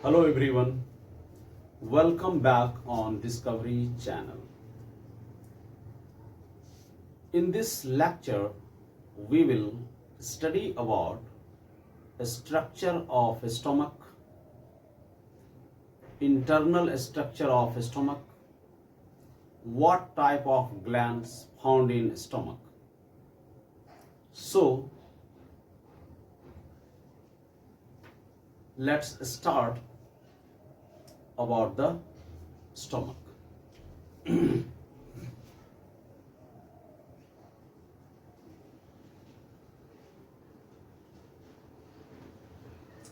Hello everyone, welcome back on Discovery Channel. In this lecture, we will study about the structure of stomach, internal structure of stomach, what type of glands found in stomach. So, let's start about the stomach.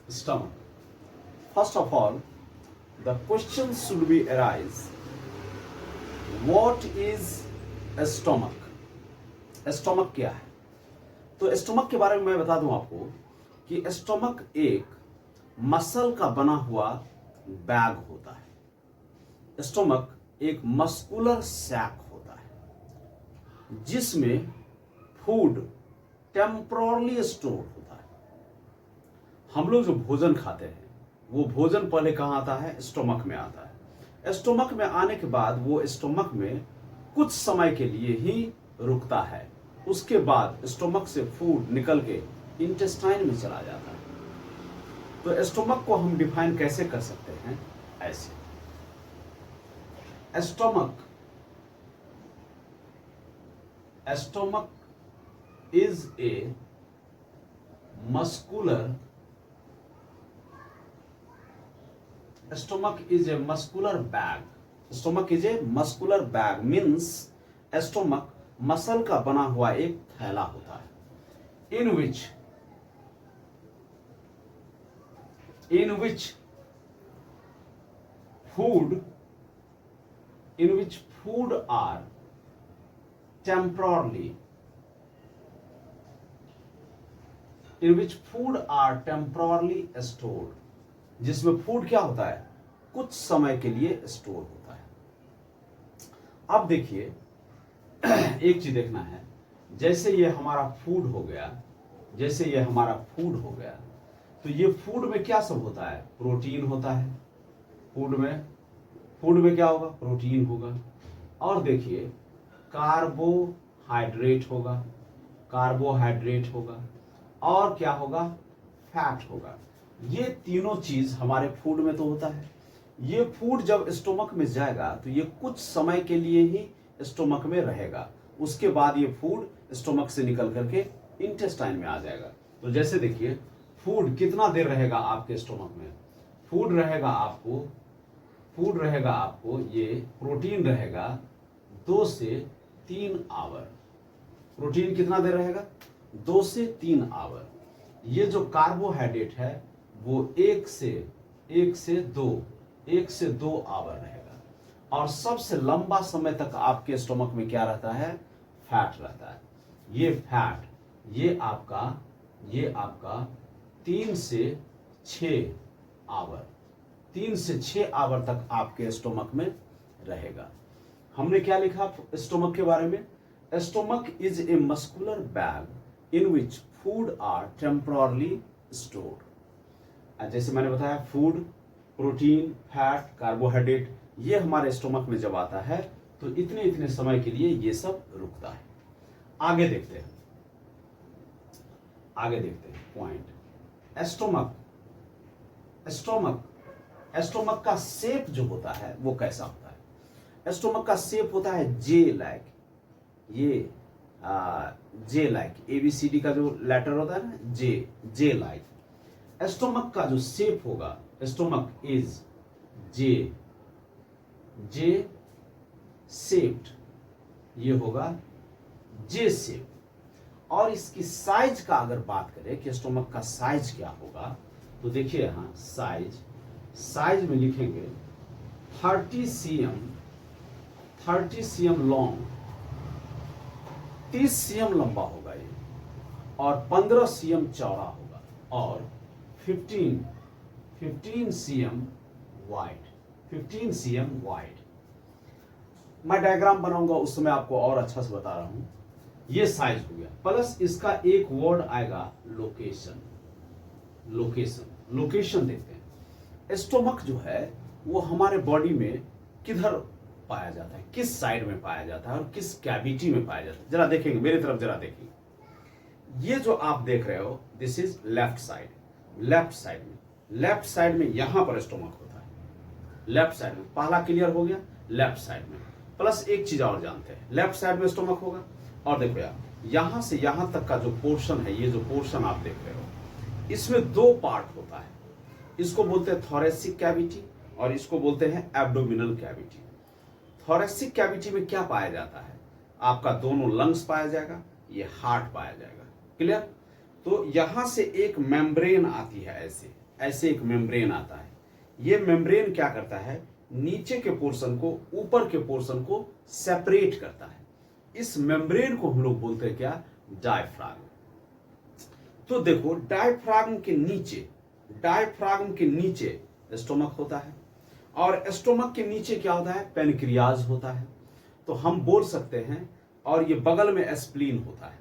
Stomach. First of all, the question should be arise, what is a stomach? Stomach क्या है? तो stomach के बारे में मैं बता दूं आपको कि स्टोमक एक मसल का बना हुआ बैग होता है। स्टोमक एक मस्कुलर सैक होता है जिसमें फूड टेम्पोरली स्टोर होता है। हम लोग जो भोजन खाते हैं वो भोजन पहले कहाँ आता है? स्टोमक में आता है। स्टोमक में आने के बाद वो स्टोमक में कुछ समय के लिए ही रुकता है, उसके बाद स्टोमक से फूड निकल के इंटेस्टाइन में चला जाता है। तो स्टोमक को हम डिफाइन कैसे कर सकते हैं? ऐसे, stomach is a muscular bag. Stomach is a muscular bag means stomach muscle का बना हुआ एक थैला होता है इन which food are temporarily stored, जिसमें फूड क्या होता है? कुछ समय के लिए स्टोर होता है। अब देखिए, एक चीज देखना है, जैसे ये हमारा फूड हो गया, तो ये फूड में क्या सब होता है? प्रोटीन होता है। फूड में क्या होगा? प्रोटीन होगा। और देखिए, कार्बोहाइड्रेट होगा और क्या होगा? फैट होगा। ये तीनों चीज हमारे फूड में तो होता है। ये फूड जब स्टोमक में जाएगा तो ये कुछ समय के लिए ही स्टोमक में रहेगा, उसके बाद ये फूड स्टोमक से निकल करके इंटेस्टाइन में आ जाएगा। तो जैसे देखिए, फूड कितना देर रहेगा आपके स्टोमक में? फूड रहेगा आपको ये प्रोटीन रहेगा 2 से 3 आवर। प्रोटीन कितना देर रहेगा? 2 से 3 आवर। ये जो कार्बोहाइड्रेट है वो 1 से 2 आवर रहेगा। और सबसे लंबा समय तक आपके स्टोमक में क्या रहता है? फैट रहता है। ये फैट ये आपका 3 से 6 आवर तक आपके स्टोमक में रहेगा। हमने क्या लिखा स्टोमक के बारे में? Stomach is a muscular bag in which food are temporarily stored. जैसे मैंने बताया, फूड, प्रोटीन, फैट, कार्बोहाइड्रेट ये हमारे स्टोमक में जब आता है तो इतने समय के लिए ये सब रुकता है। आगे देखते हैं पॉइंट। स्टोमक का शेप जो होता है वो कैसा होता है? स्टोमक का शेप होता है जे लाइक। ABCD का जो लेटर होता है ना, जे लाइक। स्टोमक का जो शेप होगा, स्टोमक इज जे शेप्ड, ये होगा जे शेप। और इसकी साइज का अगर बात करें कि स्टोमक का साइज क्या होगा, तो देखिए यहां साइज में लिखेंगे 30 cm लॉन्ग, 30 cm लंबा होगा ये, और 15 cm चौड़ा होगा, और 15 cm वाइड। मैं डायग्राम बनाऊंगा उस समय आपको और अच्छा से बता रहा हूं। ये साइज हो गया, प्लस इसका एक वर्ड आएगा लोकेशन देखते हैं। स्टोमक जो है वो हमारे बॉडी में किधर पाया जाता है, किस साइड में पाया जाता है और किस कैविटी में पाया जाता है। जरा देखेंगे, मेरी तरफ जरा देखिए। ये जो आप देख रहे हो this is left side. Left side में यहां पर स्टोमक होता है। लेफ्ट साइड में पहला क्लियर हो गया। लेफ्ट साइड में प्लस एक चीज और जानते हैं, लेफ्ट साइड में स्टोमक होगा। और देखो यार, यहां से यहां तक का जो पोर्शन है, ये जो पोर्शन आप देख रहे हो, इसमें दो पार्ट होता है। इसको बोलते हैं थोरेसिक कैविटी और इसको बोलते हैं एब्डोमिनल कैविटी। थोरेसिक कैविटी में क्या पाया जाता है? आपका दोनों लंग्स पाया जाएगा, ये हार्ट पाया जाएगा। क्लियर? तो यहां से एक मेम्ब्रेन आती है, ऐसे एक मेम्ब्रेन आता है। ये मेम्ब्रेन क्या करता है? नीचे के पोर्शन को ऊपर के पोर्शन को सेपरेट करता है। इस मेम्ब्रेन को हम लोग बोलते हैं क्या? डायफ्राम। तो देखो, डायफ्राम के नीचे स्टोमक होता है और स्टोमक के नीचे क्या होता है? पेनक्रियाज होता है। तो हम बोल सकते हैं, और ये बगल में स्प्लीन होता है।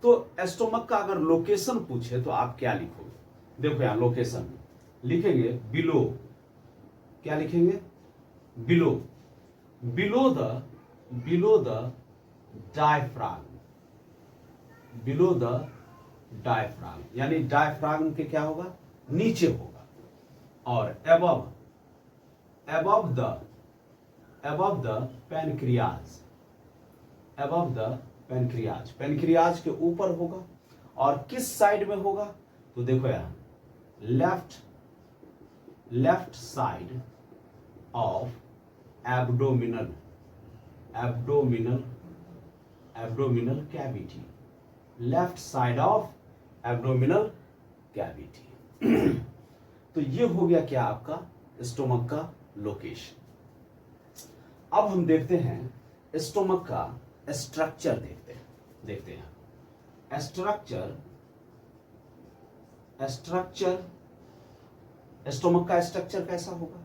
तो स्टोमक का अगर लोकेशन पूछे तो आप क्या लिखोगे? देखो यहां लोकेशन लिखेंगे बिलो। क्या लिखेंगे? Below. Below the diaphragm. Below the diaphragm यानी डायफ्राम के क्या होगा? नीचे होगा। और above the pancreas, पेनक्रियाज के ऊपर होगा। और किस साइड में होगा? तो देखो यार, left side of abdominal cavity. Left side of abdominal cavity. तो ये हो गया क्या? आपका स्टोमक का लोकेशन। अब हम देखते हैं स्टोमक का स्ट्रक्चर। देखते हैं स्ट्रक्चर स्टोमक का स्ट्रक्चर कैसा होगा?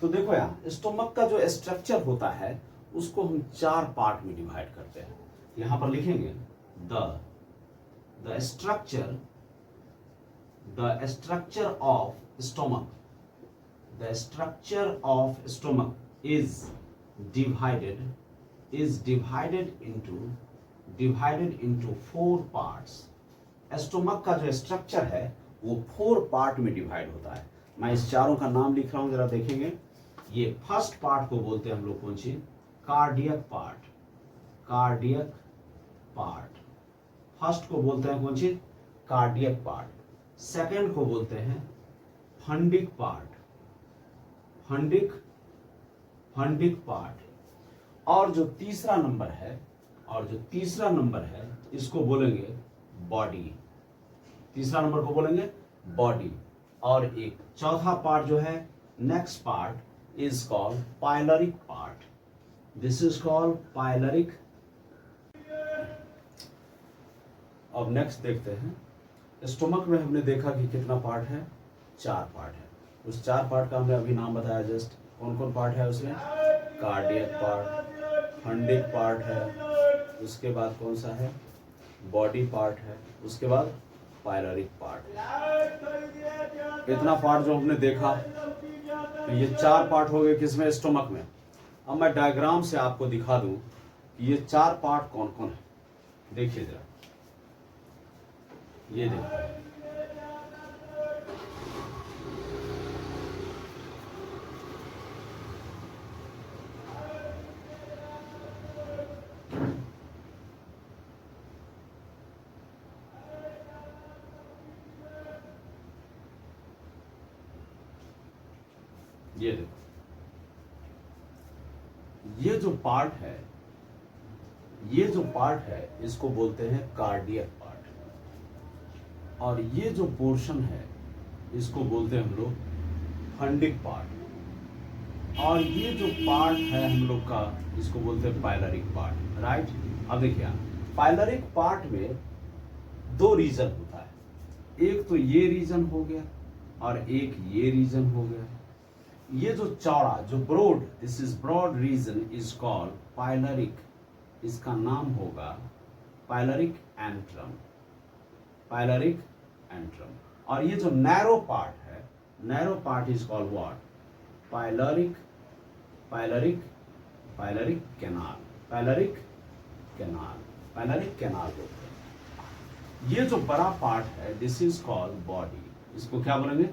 तो देखो यार, स्टोमक का जो स्ट्रक्चर होता है उसको हम 4 पार्ट में डिवाइड करते हैं। यहां पर लिखेंगे the structure of stomach. The structure of stomach is divided into 4 parts. Stomach का जो स्ट्रक्चर है वो 4 पार्ट में डिवाइड होता है। मैं इस चारों का नाम लिख रहा हूं, जरा देखेंगे। ये फर्स्ट पार्ट को बोलते हैं हम लोग कौन सी? Cardiac part. फर्स्ट को बोलते हैं कौन सी? Cardiac part. सेकंड को बोलते हैं फंडिक पार्ट। Fundic part. और जो तीसरा नंबर है इसको बोलेंगे बॉडी। तीसरा नंबर को बोलेंगे बॉडी। और एक चौथा पार्ट जो है, next part is called pyloric part. This is called pyloric. अब नेक्स्ट देखते हैं, स्टोमक में हमने देखा कि कितना पार्ट है? 4 पार्ट है। उस 4 पार्ट का हमने अभी नाम बताया जस्ट। कौन कौन पार्ट है उसमें? कार्डियक पार्ट, फंडिक पार्ट है, उसके बाद कौन सा है? बॉडी पार्ट है, उसके बाद पाइलरिक पार्ट। इतना पार्ट जो हमने देखा, तो ये 4 पार्ट हो गए किसमें? स्टोमक में। अब मैं डायग्राम से आपको दिखा दूं कि ये 4 पार्ट कौन कौन है। देखिए जरा, ये देखिए, ये देखो, ये जो पार्ट है इसको बोलते हैं कार्डियक पार्ट। और ये जो पोर्शन है इसको बोलते हैं हम लोग फंडिक पार्ट। और ये जो पार्ट है हम लोग का, इसको बोलते हैं पाइलरिक पार्ट। राइट? अब देखिए, पाइलरिक पार्ट में 2 रीजन होता है। एक तो ये रीजन हो गया और एक ये रीजन हो गया। ये जो चौड़ा, जो broad, this is broad region is called pyloric. इसका नाम होगा पाइलरिक एंट्रम। और ये जो नैरो पार्ट है narrow part is called what? Pyloric canal. Pyloric canal बोलते हैं। ये जो बड़ा पार्ट है दिस इज कॉल्ड बॉडी, इसको क्या बोलेंगे?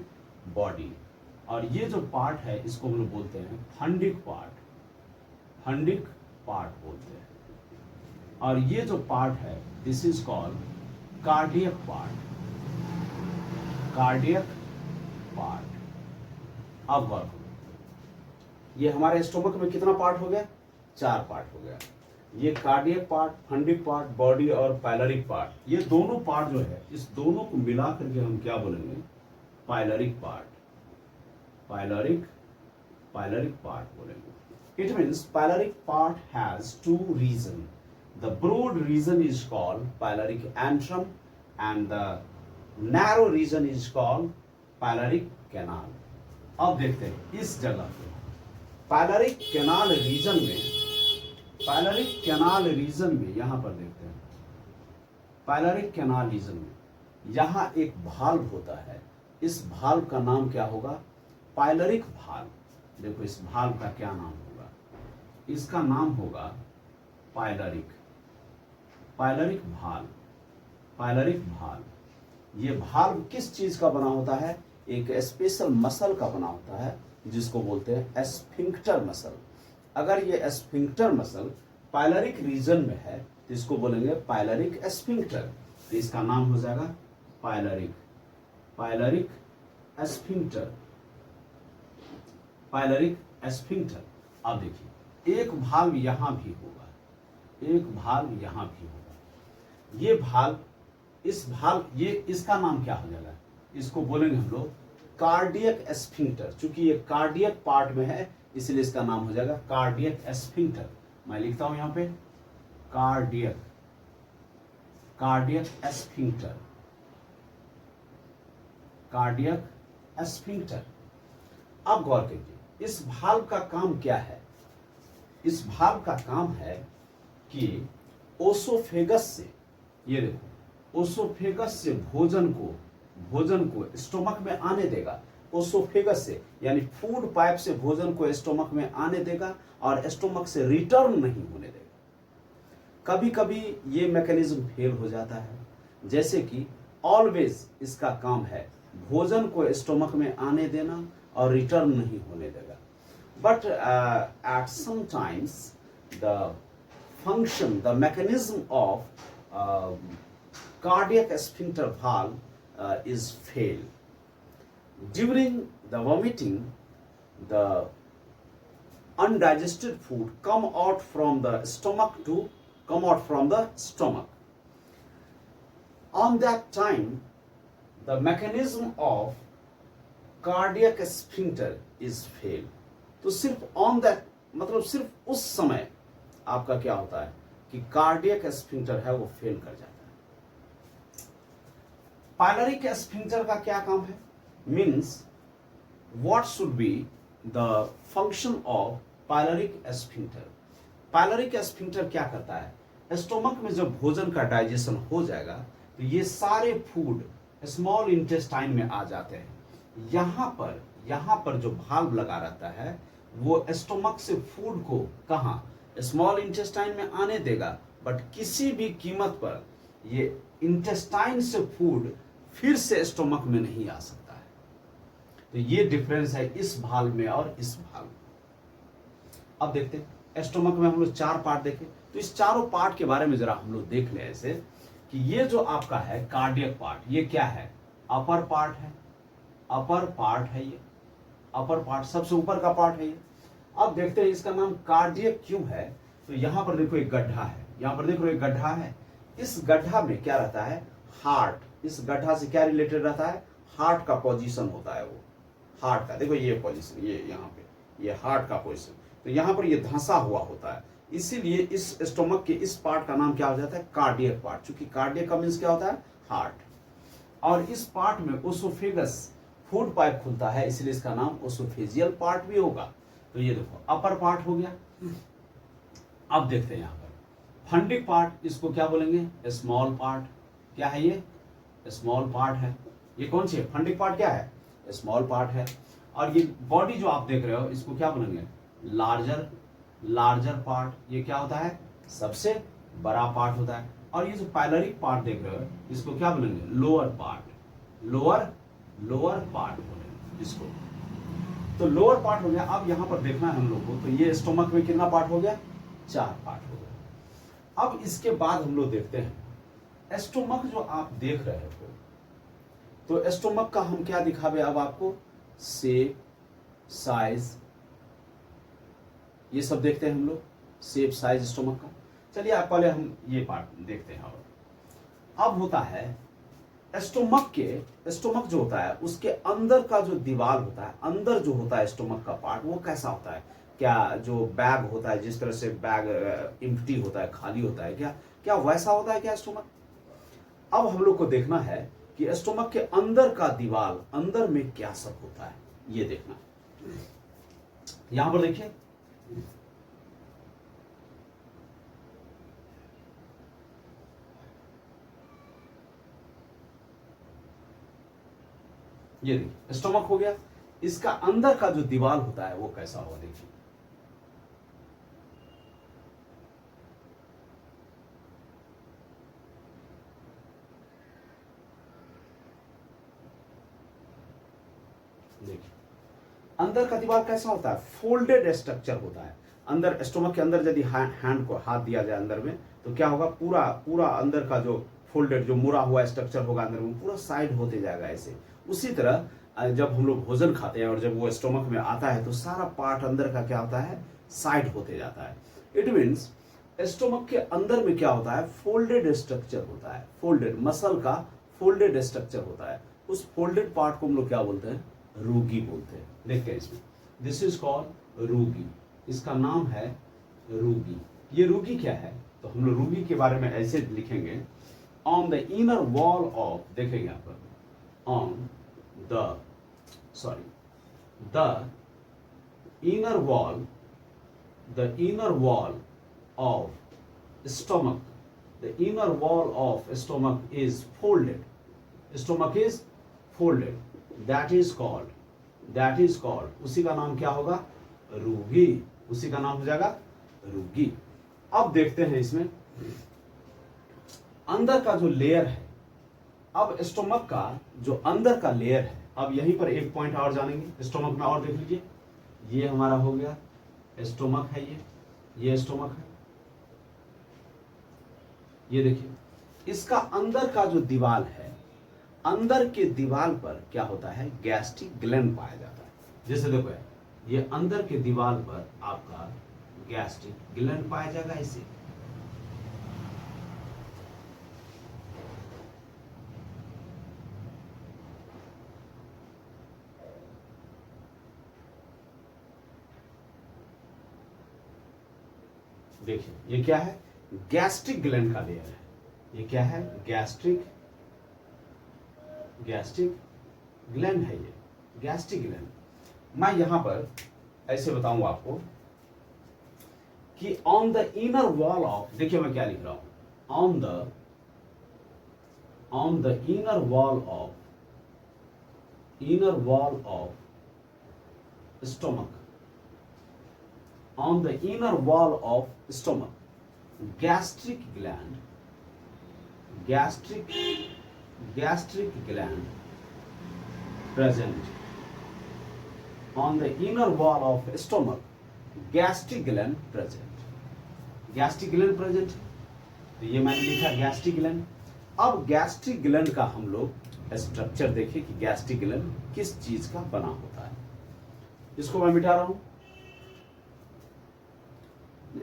बॉडी। और ये जो पार्ट है इसको हम लोग बोलते हैं फंडिक पार्ट बोलते हैं। और ये जो पार्ट है this is called cardiac part. अब गौर करो, ये हमारे स्टोमक में कितना पार्ट हो गया? 4 पार्ट हो गया। ये cardiac part, fundic part, body और पाइलरिक पार्ट, ये दोनों पार्ट जो है इस दोनों को मिला करके हम क्या बोलेंगे? पाइलरिक पार्ट बोलेंगे। It means pyloric part has 2 regions. The broad region is called pyloric antrum and the narrow region is called pyloric canal. अब देखते हैं इस जगह पे पाइलरिक कैनाल रीजन में यहां पर देखते हैं पाइलरिक कैनाल रीजन में यहां एक भाल्व होता है। इस भाल्व का नाम क्या होगा? पाइलरिक भाल्व। देखो इस भाल्व का क्या नाम होगा? इसका नाम होगा पाइलरिक भाल्व। ये भाल्व किस चीज का बना होता है? एक स्पेशल मसल का बना होता है जिसको बोलते हैं एस्फिंक्टर मसल। अगर ये एस्फिंक्टर मसल पाइलरिक रीजन में है तो इसको बोलेंगे पाइलरिक एस्फिंक्टर। तो इसका नाम हो जाएगा पाइलरिक एस्फिंक्टर। अब देखिए एक भाल्व यहां भी होगा, ये भाल्व, इसका नाम क्या हो जाएगा? इसको बोलेंगे हम लोग कार्डियक एस्फिंक्टर। चूंकि ये कार्डियक पार्ट में है इसलिए इसका नाम हो जाएगा कार्डियक एस्फिंक्टर। मैं लिखता हूं यहां पे कार्डियक एस्फिंक्टर। अब गौर कीजिए इस भाल्व का काम क्या है? इस भाल्व का काम है कि ओसोफेगस से, ये देखो ओसोफेगस से भोजन को स्टोमक में आने देगा। ओसोफेगस से यानी फूड पाइप से भोजन को स्टोमक में आने देगा और स्टोमक से रिटर्न नहीं होने देगा। कभी कभी ये मैकेनिज्म फेल हो जाता है, जैसे कि ऑलवेज इसका काम है भोजन को स्टोमक में आने देना और रिटर्न नहीं होने देगा। But at some times the mechanism of cardiac sphincter valve is failed. During the vomiting, the undigested food come out from the stomach. On that time, the mechanism of cardiac sphincter is failed. तो सिर्फ on that मतलब सिर्फ उस समय आपका क्या होता है कि कार्डियक स्फिंक्टर है वो फेल कर जाता है। पाइलरिक स्फिंक्टर का क्या काम है? Means what should be the function of pyloric sphincter. Pyloric sphincter क्या करता है? स्टोमक में जब भोजन का डाइजेशन हो जाएगा तो ये सारे फूड स्मॉल इंटेस्टाइन में आ जाते हैं। यहां पर जो भाल्व लगा रहता है वो स्टोमक से फूड को कहां? स्मॉल इंटेस्टाइन में आने देगा, बट किसी भी कीमत पर ये इंटेस्टाइन से फूड फिर से स्टोमक में नहीं आ सकता है। तो ये डिफरेंस है इस भाल्व में और इस भाल्व में। अब देखते हैं स्टोमक में हम लोग 4 पार्ट देखें तो इस चारों पार्ट के बारे में जरा हम लोग देख लें ऐसे कि ये जो आपका है कार्डियक पार्ट, ये क्या है? अपर पार्ट है ये अपर पार्ट सबसे ऊपर का पार्ट है ये। अब देखते हैं इसका नाम कार्डियक क्यों है? तो यहां पर देखो एक गड्ढा है, इस गड्ढा में क्या रहता है? हार्ट। इस गड्ढा से क्या रिलेटेड रहता है? हार्ट का पोजीशन होता है वो हार्ट का। देखो ये पोजीशन, ये यहाँ पे ये हार्ट का पोजीशन, तो यहाँ पर ये धंसा हुआ होता है। इसीलिए इस स्टोमक के इस पार्ट का नाम क्या हो जाता है? Cardiac part. चूंकि कार्डियक का मीन्स क्या होता है? हार्ट। और इस पार्ट में ओसोफेगस फूड पाइप खुलता है, इसलिए इसका नाम ओसोफेजियल पार्ट भी होगा। तो ये देखो अपर पार्ट हो गया। अब देखते हैं यहाँ पर फंडिक पार्ट, इसको क्या बोलेंगे? Small part. क्या है ये? स्मॉल पार्ट है। ये कौन सी है? फंडिक पार्ट क्या है? स्मॉल पार्ट है। और ये बॉडी जो आप देख रहे हो इसको क्या बोलेंगे, लार्जर पार्ट। ये क्या होता है, सबसे बड़ा पार्ट होता है। और ये जो पाइलरिक पार्ट देख रहे हो इसको क्या बोलेंगे, लोअर पार्ट, लोअर पार्ट बोलेंगे इसको। तो लोअर पार्ट हो गया। अब यहां पर देखना है हम लोग को, तो ये स्टोमक में कितना पार्ट हो गया, 4 पार्ट हो गया। अब इसके बाद हम लोग देखते हैं स्टोमक जो आप देख रहे हो, तो स्टोमक का हम क्या दिखावे अब आपको, शेप, साइज, ये सब देखते हैं हम लोग, शेप साइज स्टोमक का। चलिए आप पहले हम ये पार्ट देखते हैं। और अब होता है स्टोमक जो होता है उसके अंदर का जो दीवार होता है, अंदर जो होता है स्टोमक का पार्ट, वो कैसा होता है, क्या जो बैग होता है, जिस तरह से बैग एम्प्टी होता है, खाली होता है, क्या वैसा होता है क्या स्टोमक। अब हम लोग को देखना है कि स्टोमक के अंदर का दीवार, अंदर में क्या सब होता है, ये देखना। यहां पर देखिए, ये देखिए स्टोमक हो गया। इसका अंदर का जो दीवार होता है वो कैसा होगा, देखिए। देखिए अंदर का दीवार कैसा होता है, फोल्डेड स्ट्रक्चर होता है। अंदर स्टोमक के अंदर यदि हैंड को हाथ दिया जाए अंदर में, तो क्या होगा, पूरा अंदर का जो फोल्डेड, जो मुड़ा हुआ स्ट्रक्चर होगा अंदर में, पूरा साइड होते जाएगा ऐसे। उसी तरह जब हम लोग भोजन खाते हैं और जब वो स्टोमक में आता है तो सारा पार्ट अंदर का क्या होता है, साइड होते जाता है। इट मीन्स स्टोमक के अंदर में क्या होता है, फोल्डेड स्ट्रक्चर होता है। फोल्डेड मसल का फोल्डेड स्ट्रक्चर होता है। उस फोल्डेड पार्ट को हम लोग क्या बोलते हैं, रूगी बोलते हैं। देखते हैं इसमें, दिस इज कॉल्ड रूगी। इसका नाम है रूगी। ये रूगी क्या है, तो हम लोग रूगी के बारे में ऐसे लिखेंगे, on the inner wall of, देखेंगे यहाँ पर, on the inner wall of stomach, the inner wall of stomach is folded. Stomach is folded. That is called, उसी का नाम क्या होगा, रूगी। उसी का नाम हो जाएगा रूगी। अब देखते हैं इसमें अंदर का जो लेयर है। अब स्टोमक का जो अंदर का लेयर है, अब यहीं पर एक पॉइंट और जानेंगे स्टोमक में, और देख लीजिए, ये हमारा हो गया स्टोमक है, ये स्टोमक है। ये देखिए इसका अंदर का जो दीवार है, अंदर के दीवार पर क्या होता है, गैस्ट्रिक ग्लैंड पाया जाता है। जैसे देखो ये अंदर के दीवार पर आपका गैस्ट्रिक ग्लैंड पाया जाएगा इसे। देखिए ये क्या है, गैस्ट्रिक ग्लैंड का लेयर है। ये क्या है, गैस्ट्रिक ग्लैंड है, ये गैस्ट्रिक ग्लैंड। मैं यहां पर ऐसे बताऊंगा आपको कि on the inner wall of, देखिए मैं क्या लिख रहा हूं, on the inner wall of stomach, on the inner wall of stomach, gastric gland present. On the inner wall of stomach, gastric gland present. तो ये मैंने लिखा गैस्ट्रिक ग्लैंड। अब गैस्ट्रिक ग्लैंड का हम लोग स्ट्रक्चर देखिए कि गैस्ट्रिक ग्लैंड किस चीज का बना होता है। इसको मैं मिटा रहा हूं,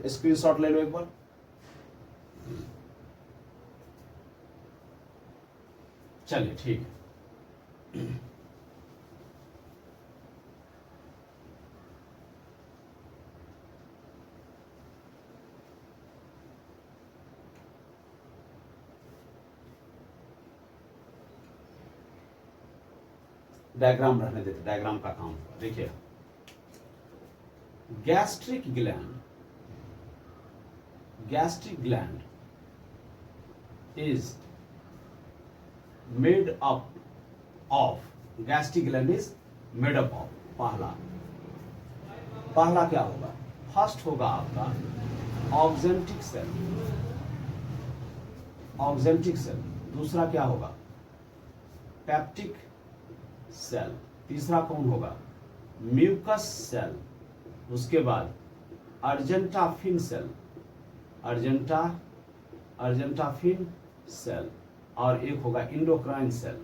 स्क्रीनशॉट ले लो एक बार। चलिए ठीक है। डायग्राम रहने देते, डायग्राम का काम होगा। देखिए gastric gland is made up of, gastric gland is made up of, पहला पहला क्या होगा? फर्स्ट होगा आपका ऑक्जेंटिक सेल, ऑक्जेंटिक सेल। दूसरा क्या होगा? Peptic cell. तीसरा कौन होगा? Mucus cell. उसके बाद अर्जेंटाफिन सेल, अर्जेंटाफिन सेल। और एक होगा endocrine cell,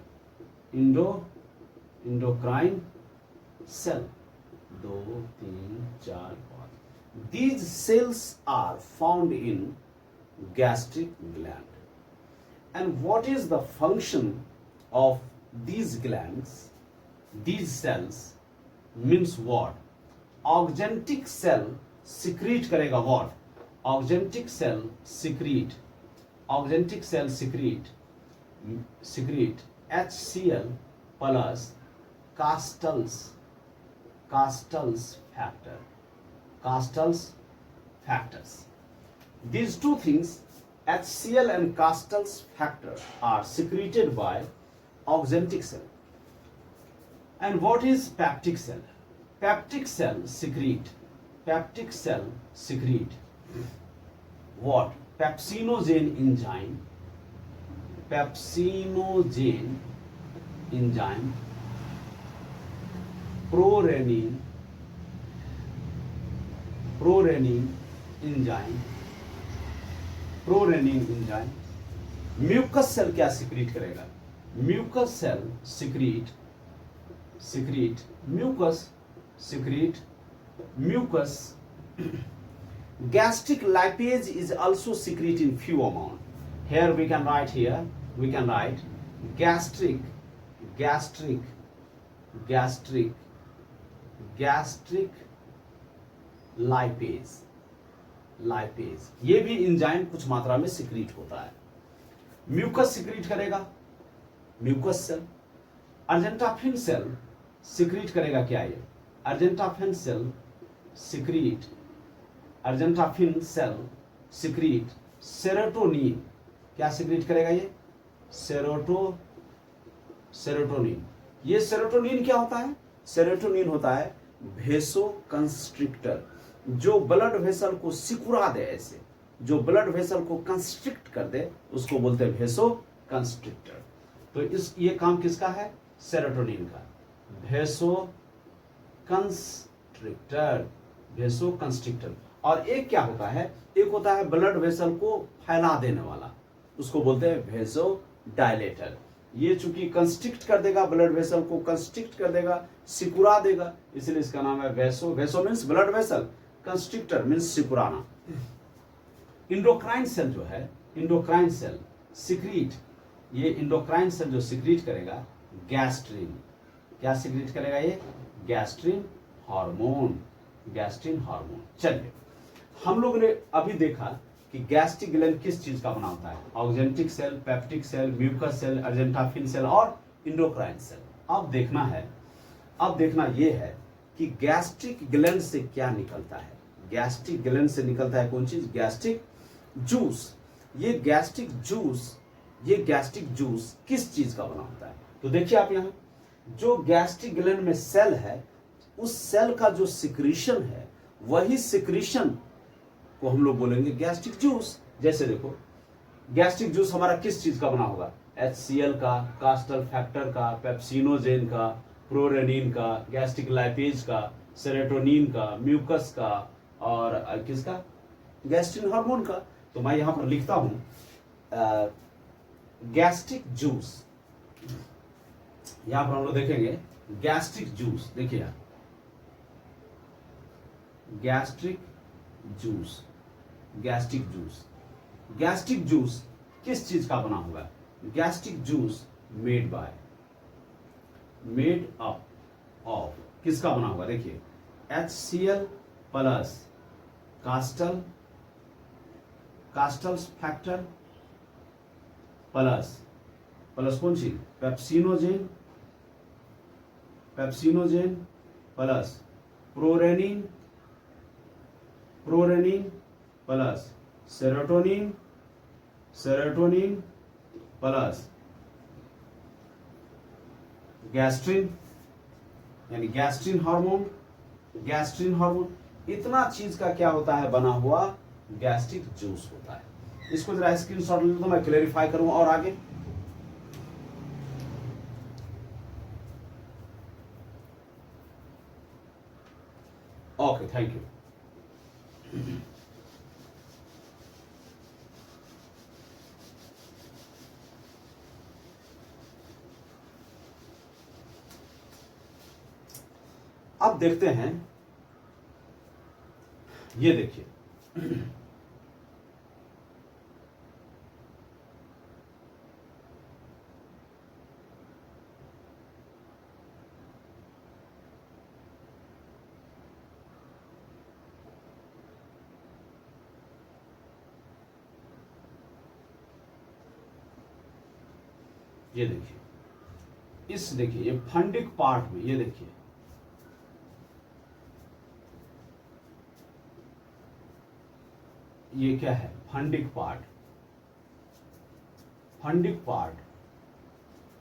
endocrine cell. 2 3 4 5। These cells are found in gastric gland. And what is the function of these glands? These cells means what? Augmentic cell secrete करेगा what? Augmentic cell secrete HCl plus Castle's factors. These two things, HCl and Castle's factor, are secreted by augmentic cell. And what is peptic cell? Peptic cell secrete what? Pepsinogen enzyme, prorenin enzyme। Mucus cell क्या secrete करेगा? Mucus cell secrete mucus. Gastric lipase is also secrete in few amount. Here we can write gastric lipase। ये भी enzyme कुछ मात्रा में secrete होता है। Mucus secrete करेगा, mucus cell. Argentaffin cell secrete करेगा क्या? ये अर्जेंटाफिन सेल सिक्रीट सेरोटोनिन। क्या सिक्रीट करेगा ये? सेरोटोनिन। ये सेरोटोनिन क्या होता है? सेरोटोनिन होता है वेसोकंस्ट्रिक्टर, जो ब्लड वेसल को सिकुड़ा दे। ऐसे जो ब्लड वेसल को कंस्ट्रिक्ट कर दे उसको बोलते हैं वेसोकंस्ट्रिक्टर। तो ये काम किसका है? सेरोटोनिन का। वेसोकंस्ट्रिक्टर। और एक क्या होता है? एक होता है ब्लड वेसल को फैला देने वाला, उसको बोलते हैं वेसोडाइलेटर। ये चूंकि कंस्ट्रिक्ट कर देगा, ब्लड वेसल को कंस्ट्रिक्ट कर देगा, सिकुड़ा देगा, इसलिए इसका नाम है vaso means blood vessel, constrictor means सिकुड़ाना। इंडोक्राइन सेल जो है, इंडोक्राइन सेल सिक्रीट, ये इंडोक्राइन सेल जो सिक्रीट करेगा गैस्ट्रिन। क्या सिक्रीट करेगा ये? Gastrin hormone. चलिए, हम लोग ने अभी देखा कि गैस्ट्रिक ग्लैंड किस चीज का बना होता है? Oxyntic cell, peptic cell, mucus cell, argentaffin cell और इंडोक्राइन सेल। अब देखना ये है कि गैस्ट्रिक ग्लैंड से क्या निकलता है। गैस्ट्रिक ग्लैंड से निकलता है कौन चीज? Gastric juice. ये गैस्ट्रिक जूस किस चीज का बना होता है? तो देखिए आप यहाँ, जो गैस्ट्रिक ग्लैंड में सेल है, उस सेल का जो सिक्रीशन है, वही सिक्रीशन को हम लोग बोलेंगे गैस्ट्रिक जूस। जैसे देखो, गैस्ट्रिक जूस हमारा किस चीज का बना होगा? HCl का, कास्टल फैक्टर का, पेप्सिनोजेन का, प्रोरेनिन का, गैस्ट्रिक लाइपेज का, सेरोटोनिन का, म्यूकस का और किसका? गैस्ट्रिन हार्मोन का। तो मैं यहां पर लिखता हूं गैस्ट्रिक जूस। यहां पर हम लोग देखेंगे गैस्ट्रिक जूस। देखिए यहां गैस्ट्रिक जूस किस चीज का बना होगा? Gastric juice made up of किसका बना होगा? देखिए HCl plus Castle factor plus कौन सी? Pepsinogen plus prorenin plus serotonin plus gastrin यानी गैस्ट्रिन हार्मोन, गैस्ट्रिन हार्मोन, इतना चीज का क्या होता है बना हुआ गैस्ट्रिक जूस होता है। इसको जरा स्क्रीनशॉट ले लो, मैं क्लेरिफाई करूंगा और आगे। Okay, thank you. अब देखते हैं, ये देखिए ये देखिए, इस देखिए ये फंडिक पार्ट में, ये देखिए ये क्या है, fundic part. Fundic part,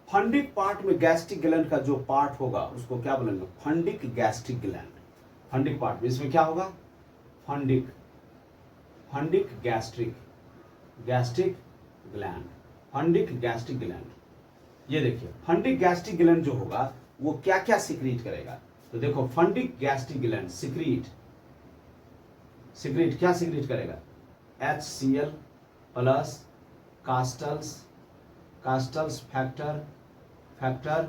fundic part में गैस्ट्रिक ग्लैंड का जो पार्ट होगा उसको क्या बोलेंगे, fundic gastric gland. Fundic part में इसमें क्या होगा, fundic, fundic gastric, gastric gland, fundic gastric gland. ये देखिए फंडिक गैस्ट्रिक ग्लैंड जो होगा वो क्या क्या सिक्रीट करेगा, तो देखो fundic gastric gland secrete, secrete क्या सिक्रीट करेगा, HCl plus Castle's, Castle's factor, factor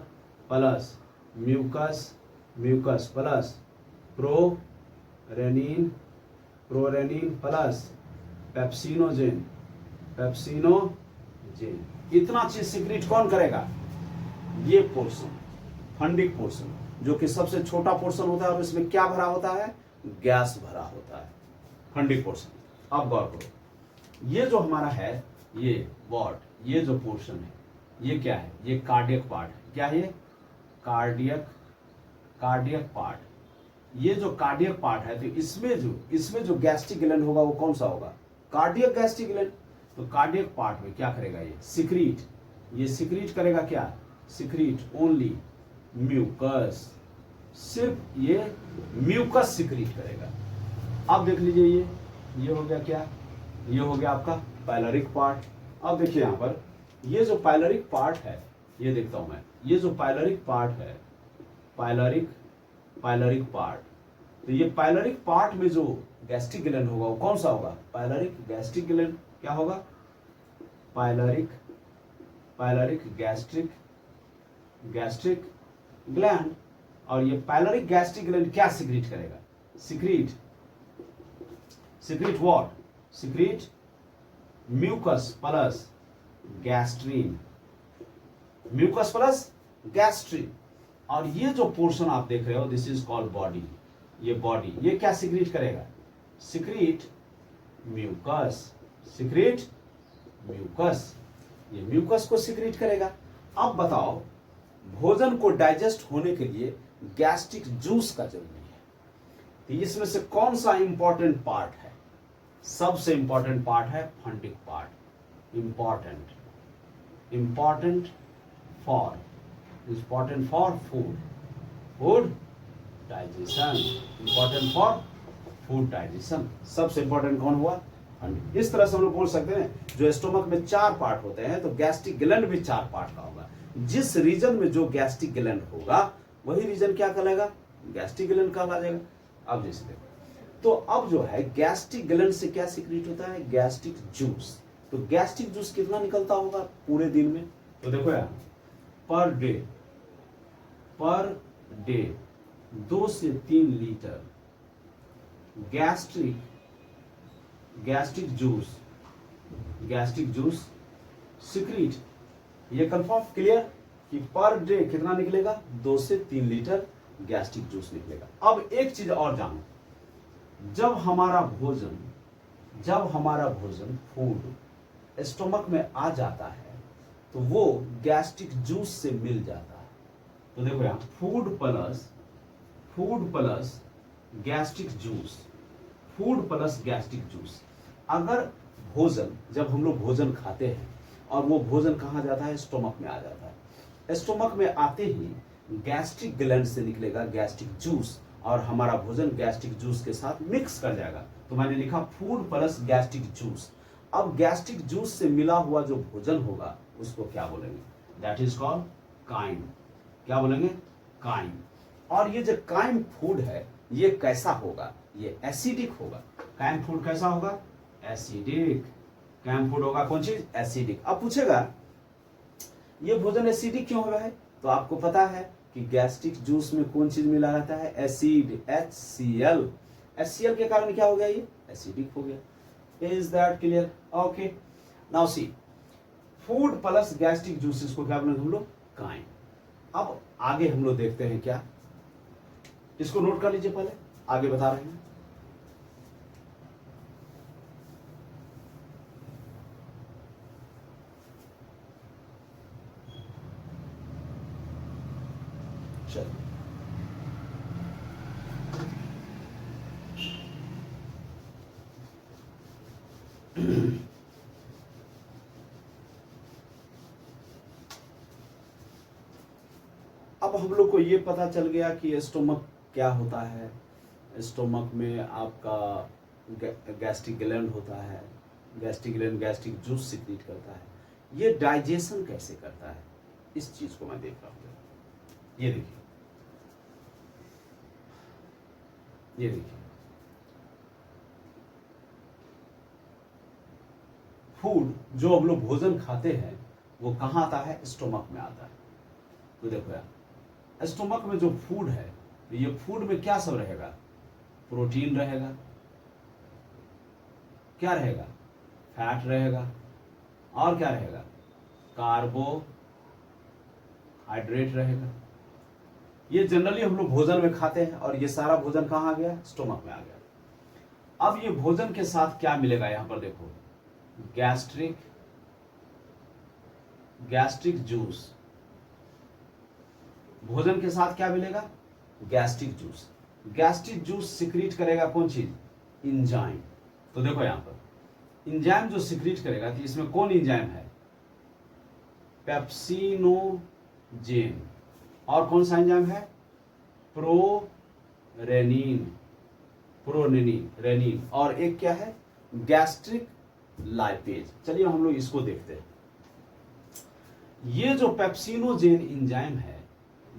plus mucus, mucus plus prorenin, prorenin plus pepsinogen, pepsinogen. इतना चीज सिक्रीट कौन करेगा, ये पोर्शन, फंडिक पोर्शन, जो कि सबसे छोटा पोर्शन होता है और इसमें क्या भरा होता है, गैस भरा होता है, फंडिक पोर्शन। अब गौर करो, ये जो हमारा है ये वॉट, ये जो पोर्शन है ये क्या है, ये कार्डियक पार्ट है। क्या है ये, कार्डियक, कार्डियक पार्ट। ये जो कार्डियक पार्ट है तो इसमें जो गैस्ट्रिक ग्लैंड होगा वो कौन सा होगा, कार्डियक गैस्ट्रिक ग्लैंड। तो कार्डियक पार्ट में क्या करेगा, ये सिक्रीट, ये सिक्रीट करेगा क्या, सिक्रीट ओनली म्यूकस, सिर्फ ये म्यूकस सिक्रीट करेगा। अब देख लीजिए ये हो गया क्या, ये हो गया आपका पाइलरिक पार्ट। अब देखिए यहां पर ये जो पाइलरिक पार्ट है, ये देखता हूं मैं, ये जो पाइलरिक पार्ट है, पाइलरिक, पाइलरिक पार्ट, तो ये पाइलरिक पार्ट में जो गैस्ट्रिक ग्लैंड होगा वो कौन सा होगा, पाइलरिक गैस्ट्रिक ग्लैंड। क्या होगा, pyloric, pyloric gastric, gastric gland. और ये पाइलरिक गैस्ट्रिक ग्लैंड क्या सिक्रीट करेगा, secrete, secrete what, secrete mucus plus gastrin, mucus plus gastrin. और ये जो पोर्शन आप देख रहे हो दिस इज कॉल्ड बॉडी, ये बॉडी, ये क्या सिक्रीट करेगा, सिक्रीट म्यूकस, सिक्रीट म्यूकस, ये म्यूकस को सिक्रीट करेगा। अब बताओ भोजन को डाइजेस्ट होने के लिए गैस्ट्रिक जूस का जरूरी है, तो इसमें से कौन सा इंपॉर्टेंट पार्ट है, सबसे इंपॉर्टेंट पार्ट है fundic part, important, important for, important for food, food digestion, important for food digestion. सबसे इंपॉर्टेंट कौन हुआ, फंडिक। इस तरह से हम लोग बोल सकते हैं जो स्टोमक में 4 पार्ट होते हैं तो गैस्ट्रिक ग्लैंड भी 4 पार्ट का होगा। जिस रीजन में जो गैस्ट्रिक ग्लैंड होगा वही रीजन क्या कहलाएगा, गैस्ट्रिक ग्लैंड कहला जाएगा। अब जैसे देखो, तो अब जो है गैस्ट्रिक ग्लैंड से क्या सिक्रीट होता है, गैस्ट्रिक जूस। तो गैस्ट्रिक जूस कितना निकलता होगा पूरे दिन में, तो देखो यार पर डे 2 से 3 लीटर गैस्ट्रिक जूस सिक्रीट। ये कंफर्म क्लियर कि पर डे कितना निकलेगा, 2 से 3 लीटर गैस्ट्रिक जूस निकलेगा। अब एक चीज और जानो, जब हमारा भोजन फूड स्टोमक में आ जाता है तो वो गैस्ट्रिक जूस से मिल जाता है। तो देखो यहां food plus gastric juice, food plus gastric juice. अगर भोजन, जब हम लोग भोजन खाते हैं और वो भोजन कहाँ जाता है, स्टोमक में आ जाता है, स्टोमक में आते ही गैस्ट्रिक ग्लैंड से निकलेगा गैस्ट्रिक जूस, और हमारा भोजन गैस्ट्रिक जूस के साथ मिक्स कर जाएगा। तो मैंने लिखा फूड प्लस गैस्ट्रिक जूस। अब गैस्ट्रिक जूस से मिला हुआ जो भोजन होगा उसको क्या बोलेंगे? That is called crime. क्या बोलेंगे? काइम। और ये जो काइम फूड है ये कैसा होगा? ये एसिडिक होगा। काइम फूड कैसा होगा? एसिडिक। काइम फूड होगा कौन चीज? एसिडिक। अब पूछेगा ये भोजन एसिडिक क्यों हो रहा है? तो आपको पता है कि गैस्ट्रिक जूस में कौन चीज मिला रहता है? Acid, HCl। HCl के कारण क्या हो गया? ये एसिडिक हो गया। Is that clear? Okay, now see, food plus gastric juices को क्या बोलेंगे हम लोग? काइम। अब आगे हम लोग देखते हैं क्या, इसको नोट कर लीजिए, पहले आगे बता रहे हैं। चलिए, अब हम लोग को ये पता चल गया कि स्टोमक क्या होता है। स्टोमक में आपका गैस्ट्रिक ग्लैंड होता है। Gastric gland gastric juice secrete करता है। ये डाइजेशन कैसे करता है, इस चीज को मैं देख रहा हूँ। ये देखिए, ये देखिए, फूड जो हम लोग भोजन खाते हैं वो कहाँ आता है? स्टोमक में आता है। तो देखो यार, स्टोमक में जो फूड है, ये फूड में क्या सब रहेगा? प्रोटीन रहेगा, क्या रहेगा? फैट रहेगा, और क्या रहेगा? कार्बोहाइड्रेट रहेगा। ये जनरली हम लोग भोजन में खाते हैं, और ये सारा भोजन कहाँ आ गया? स्टोमक में आ गया। अब ये भोजन के साथ क्या मिलेगा? यहां पर देखो, गैस्ट्रिक जूस। भोजन के साथ क्या मिलेगा? Gastric juice. Gastric juice secrete करेगा कौन चीज? इंजाइम। तो देखो यहां पर इंजाइम जो सिक्रीट करेगा, तो इसमें कौन इंजाइम है? पेप्सिनोजेन। और कौन सा इंजाइम है? रेनिन। और एक क्या है? Gastric lipase. चलिए हम लोग इसको देखते हैं। ये जो पेप्सिनोजेन इंजाइम है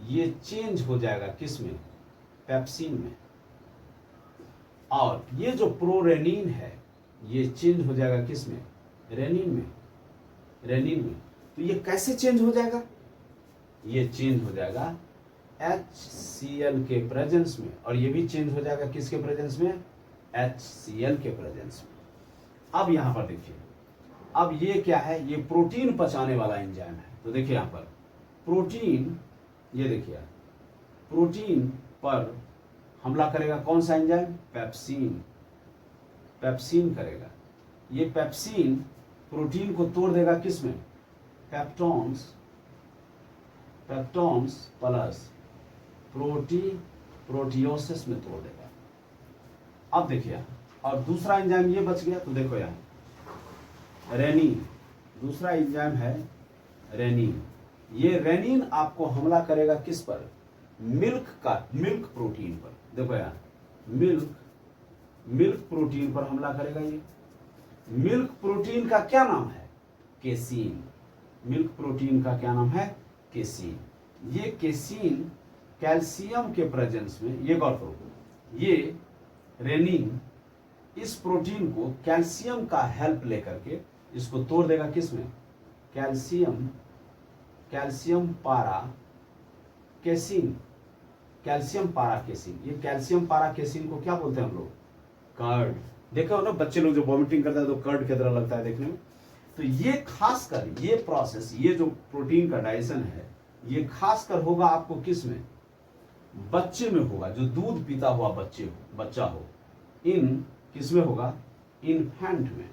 ये चेंज हो जाएगा किस में? पेप्सिन में। और ये जो प्रोरेनिन है ये चेंज हो जाएगा किस में? रेनिन में। तो ये कैसे चेंज हो जाएगा? ये चेंज हो जाएगा HCl के प्रेजेंस में, और ये भी चेंज हो जाएगा किसके प्रेजेंस में? HCl के प्रेजेंस में। अब यहां पर देखिए, अब ये क्या है? ये प्रोटीन पचाने वाला एंजाइम है। तो देखिए यहां पर प्रोटीन, ये देखिए प्रोटीन पर हमला करेगा कौन सा एंजाइम? पेप्सिन करेगा। ये पेप्सिन प्रोटीन को तोड़ देगा किस में? पेप्टोन्स प्लस प्रोटियोसिस में तोड़ देगा। अब देखिए, और दूसरा एंजाइम ये बच गया। तो देखो यहाँ रेनिन, दूसरा एंजाइम है रेनिन। ये रेनिन आपको हमला करेगा किस पर? मिल्क प्रोटीन पर। देखो यहाँ मिल्क प्रोटीन पर हमला करेगा। ये मिल्क प्रोटीन का क्या नाम है? केसीन। मिल्क प्रोटीन का क्या नाम है? केसीन। ये केसीन कैल्शियम के प्रेजेंस में, ये गौर करो, ये रेनिन इस प्रोटीन को कैल्शियम का हेल्प लेकर के इसको तोड़ देगा किस में? कैल्शियम पारा केसीन। ये कैल्शियम पारा केसीन को क्या बोलते हैं हम लोग? कर्ड। देखो ना, बच्चे लोग जो वॉमिटिंग करता है तो कर्ड की तरह लगता है देखने में। तो ये खासकर ये प्रोसेस, ये जो प्रोटीन का डाइजेशन है, ये खासकर होगा आपको किस में? बच्चे में होगा, जो दूध पीता हुआ बच्चा हो। इन किस में होगा? इन्फेंट में।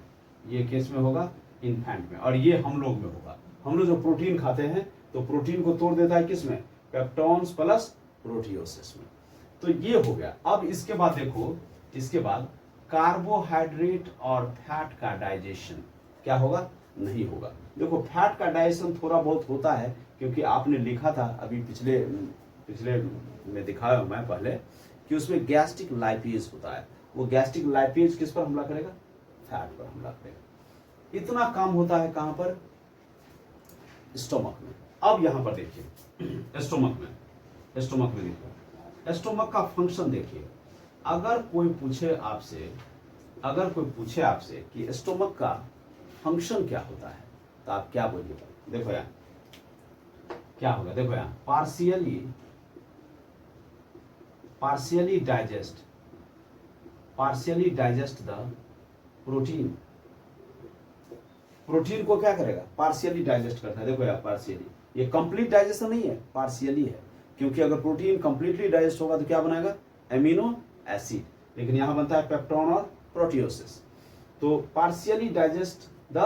ये किस में होगा? इन्फेंट में। और ये हम लोग में होगा। हम लोग जो प्रोटीन खाते हैं तो प्रोटीन को तोड़ देता है किस में? पेप्टोन्स प्लस प्रोटियोसिस में। तो ये हो गया। अब इसके बाद देखो, इसके बाद कार्बोहाइड्रेट और फैट का डाइजेशन क्या होगा? नहीं होगा। देखो फैट का डाइजेशन थोड़ा बहुत होता है, क्योंकि आपने लिखा था अभी पिछले पिछले में दिखाया हूं मैं पहले कि उसमें गैस्ट्रिक लाइपेज होता है। वो गैस्ट्रिक लाइपेज किस पर हमला करेगा? फैट पर हमला करेगा। इतना काम होता है कहां पर? स्टोमक में। अब यहां पर देखिए स्टोमक में देखिए स्टोमक का फंक्शन देखिए। अगर कोई पूछे आपसे कि स्टोमक का फंक्शन क्या होता है तो आप क्या बोलिएगा? देखो यहाँ क्या होगा, देखो यहाँ partially digest the protein. Protein को क्या करेगा? पार्शियली डाइजेस्ट करता है। देखो यार पार्शियली, ये कंप्लीट डाइजेशन नहीं है, पार्शियली है। क्योंकि अगर प्रोटीन कंप्लीटली डाइजेस्ट होगा तो क्या बनाएगा? Amino acid. लेकिन यहां बनता है पेप्टोन और प्रोटियोसिस। तो पार्शियली डाइजेस्ट द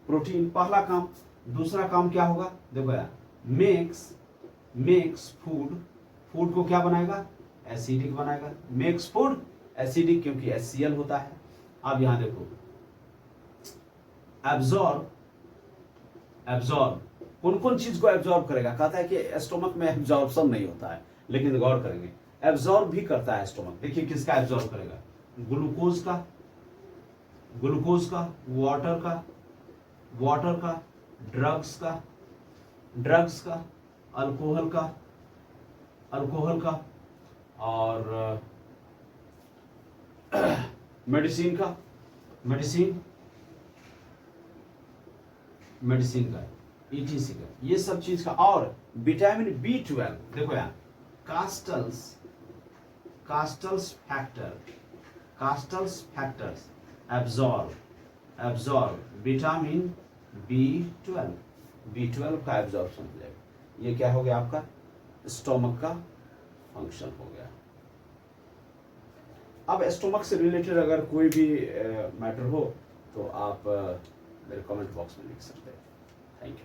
प्रोटीन, पहला काम। दूसरा काम क्या होगा? देखो यार मेक्स फूड को क्या बनाएगा? एसिडिक बनाएगा। मेक्स फूड एसिडिक, क्योंकि HCl होता है। अब यहां देखो एब्जॉर्ब कौन कौन चीज को एब्जॉर्ब करेगा? कहता है कि स्टोमक में एब्जॉर्प्शन नहीं होता है, लेकिन गौर करेंगे एब्जॉर्ब भी करता है स्टोमक। देखिए किसका एब्जॉर्ब करेगा? ग्लूकोज का, वाटर का, ड्रग्स का, अल्कोहल का और मेडिसिन का, ETC का, ये सब चीज का। और विटामिन B12, देखो यहाँ कास्टल्स फैक्टर्स एब्जॉर्ब विटामिन B12 का एब्जॉर्प्शन हो जाएगा। ये क्या हो गया? आपका स्टोमक का फंक्शन हो गया। अब स्टोमक से रिलेटेड अगर कोई भी मैटर हो तो आप मेरे कमेंट बॉक्स में लिख सकते हैं। Thank you.